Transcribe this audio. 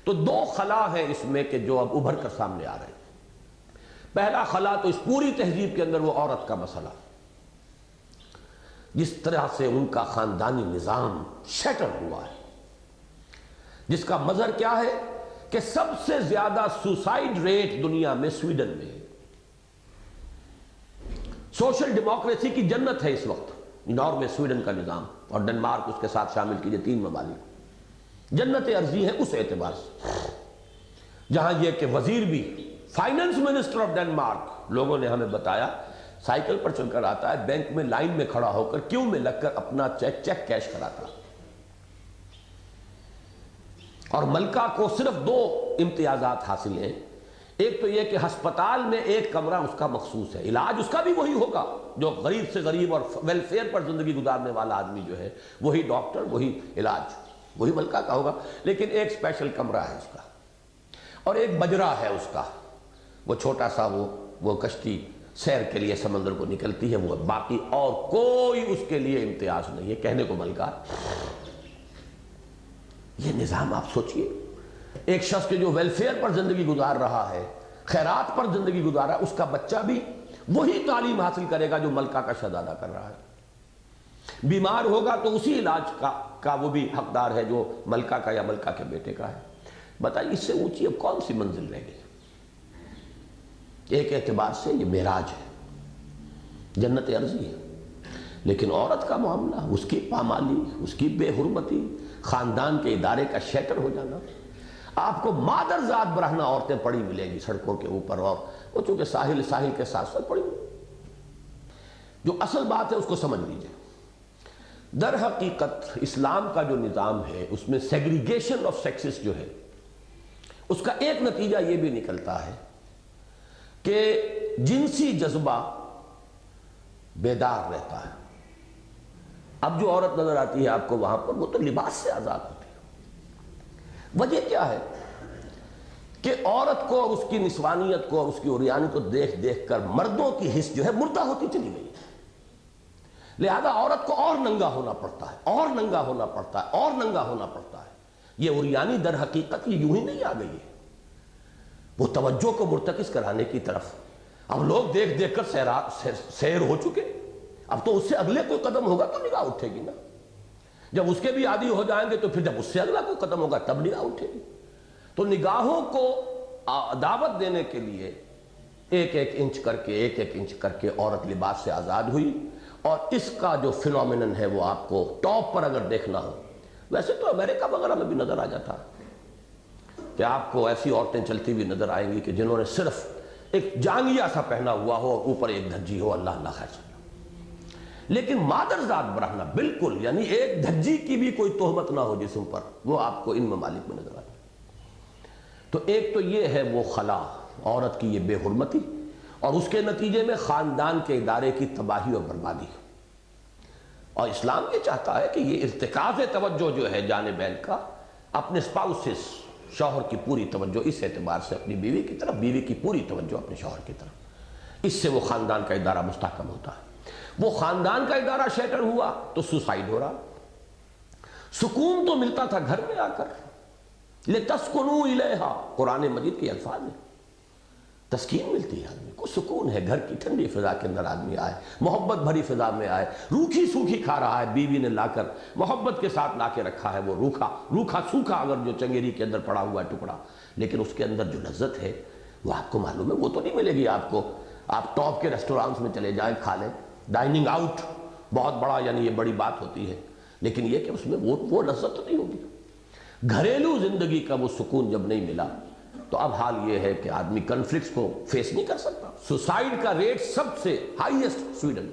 تو دو خلا ہیں اس میں کہ جو اب ابھر کر سامنے آ رہے ہیں۔ پہلا خلا تو اس پوری تہذیب کے اندر وہ عورت کا مسئلہ، جس طرح سے ان کا خاندانی نظام شیٹر ہوا ہے، جس کا مظہر کیا ہے کہ سب سے زیادہ سوسائیڈ ریٹ دنیا میں سویڈن میں ہے۔ سوشل ڈیموکریسی کی جنت ہے اس وقت ناروے سویڈن کا نظام، اور ڈنمارک اس کے ساتھ شامل کیجئے، 3 ممالک جنت ارضی ہے اس اعتبار سے، جہاں یہ کہ وزیر بھی فائنانس منسٹر آف ڈنمارک، لوگوں نے ہمیں بتایا سائیکل پر چل کر آتا ہے، بینک میں لائن میں کھڑا ہو کر کیوں میں لگ کر اپنا چیک کیش کراتا۔ اور ملکہ کو صرف 2 امتیازات حاصل ہیں، ایک تو یہ کہ ہسپتال میں ایک کمرہ اس کا مخصوص ہے، علاج اس کا بھی وہی ہوگا، جو غریب سے غریب اور ویلفیئر پر زندگی گزارنے والا آدمی جو ہے وہی ڈاکٹر، وہی علاج، وہی ملکہ کا ہوگا، لیکن ایک اسپیشل کمرہ ہے اس کا، اور ایک بجرا ہے اس کا، وہ چھوٹا سا وہ کشتی سیر کے لیے سمندر کو نکلتی ہے، وہ باقی اور کوئی اس کے لیے امتیاز نہیں ہے۔ کہنے کو ملکہ، یہ نظام آپ سوچئے، ایک شخص کے جو ویلفیئر پر زندگی گزار رہا ہے، خیرات پر زندگی گزار رہا ہے، اس کا بچہ بھی وہی تعلیم حاصل کرے گا جو ملکہ کا شہزادہ کر رہا ہے، بیمار ہوگا تو اسی علاج کا وہ بھی حقدار ہے جو ملکہ کا یا ملکہ کے بیٹے کا ہے۔ بتائیے اس سے اونچی اب کون سی منزل رہ گئی؟ ایک اعتبار سے یہ معراج ہے، جنت ارضی ہے، لیکن عورت کا معاملہ، اس کی پامالی، اس کی بے حرمتی، خاندان کے ادارے کا شیٹر ہو جانا۔ آپ کو مادر ذات برہنہ عورتیں پڑی ملیں گی سڑکوں کے اوپر، اور وہ چونکہ ساحل کے ساتھ ساتھ پڑی ہوئی۔ جو اصل بات ہے اس کو سمجھ لیجئے، در حقیقت اسلام کا جو نظام ہے اس میں سیگریگیشن آف سیکسز جو ہے، اس کا ایک نتیجہ یہ بھی نکلتا ہے کہ جنسی جذبہ بیدار رہتا ہے۔ اب جو عورت نظر آتی ہے آپ کو وہاں پر، وہ تو لباس سے آزاد ہوتی ہے۔ وجہ کیا ہے کہ عورت کو اور اس کی نسوانیت کو اور اس کی عریانی کو دیکھ دیکھ کر مردوں کی حس جو ہے مردہ ہوتی چلی گئی، لہذا عورت کو اور ننگا ہونا پڑتا ہے، اور ننگا ہونا پڑتا ہے، اور ننگا ہونا پڑتا ہے۔ یہ عریانی در حقیقت یہ یوں ہی نہیں آ گئی ہے، وہ توجہ کو مرتکز کرانے کی طرف اب لوگ دیکھ دیکھ کر سیر ہو چکے، اب تو اس سے اگلے کوئی قدم ہوگا تو نگاہ اٹھے گی نا، جب اس کے بھی عادی ہو جائیں گے تو پھر جب اس سے اگلا کوئی قدم ہوگا تب نگاہ اٹھے گی۔ تو نگاہوں کو دعوت دینے کے لیے ایک ایک انچ کر کے عورت لباس سے آزاد ہوئی، اور اس کا جو فینومینن ہے وہ آپ کو ٹاپ پر اگر دیکھنا ہو، ویسے تو امریکہ وغیرہ میں بھی نظر آ جاتا ہے کہ آپ کو ایسی عورتیں چلتی بھی نظر آئیں گی کہ جنہوں نے صرف ایک جانگیا سا پہنا ہوا ہو اور اوپر ایک دھجی ہو، اللہ اللہ خیر سکتا، لیکن مادر ذات برہنہ بالکل، یعنی ایک دھجی کی بھی کوئی تہمت نہ ہو جسم پر، وہ آپ کو ان ممالک میں نظر آتی۔ تو ایک تو یہ ہے وہ خلا، عورت کی یہ بے حرمتی، اور اس کے نتیجے میں خاندان کے ادارے کی تباہی اور بربادی۔ اور اسلام یہ چاہتا ہے کہ یہ ارتکاز توجہ جو ہے جانبین کا، اپنے اسپاؤسز، شوہر کی پوری توجہ اس اعتبار سے اپنی بیوی کی طرف، بیوی کی پوری توجہ اپنے شوہر کی طرف، اس سے وہ خاندان کا ادارہ مستحکم ہوتا ہے۔ وہ خاندان کا ادارہ شیٹر ہوا تو سوسائیڈ ہو رہا۔ سکون تو ملتا تھا گھر میں آ کر، لِتَسْكُنُوا إِلَيْهَا، قرآن مجید کے الفاظ ہیں، تسکین ملتی ہے آدمی کو، سکون ہے، گھر کی ٹھنڈی فضا کے اندر آدمی آئے، محبت بھری فضا میں آئے، روکھی سوکھی کھا رہا ہے، بیوی نے لا کر محبت کے ساتھ لا کے رکھا ہے وہ روکھا سوکھا اگر جو چنگیری کے اندر پڑا ہوا ہے ٹکڑا، لیکن اس کے اندر جو لذت ہے وہ آپ کو معلوم ہے، وہ تو نہیں ملے گی آپ کو۔ آپ ٹاپ کے ریسٹورانٹس میں چلے جائیں، کھا لیں، ڈائننگ آؤٹ بہت بڑا، یعنی یہ بڑی بات ہوتی ہے، لیکن یہ کہ اس میں وہ لذت تو نہیں ہوگی۔ گھریلو زندگی کا وہ سکون جب نہیں ملا تو اب حال یہ ہے کہ آدمی کنفلکٹس کو فیس نہیں کر سکتا۔ سوسائیڈ کا ریٹ سب سے ہائیسٹ سویڈن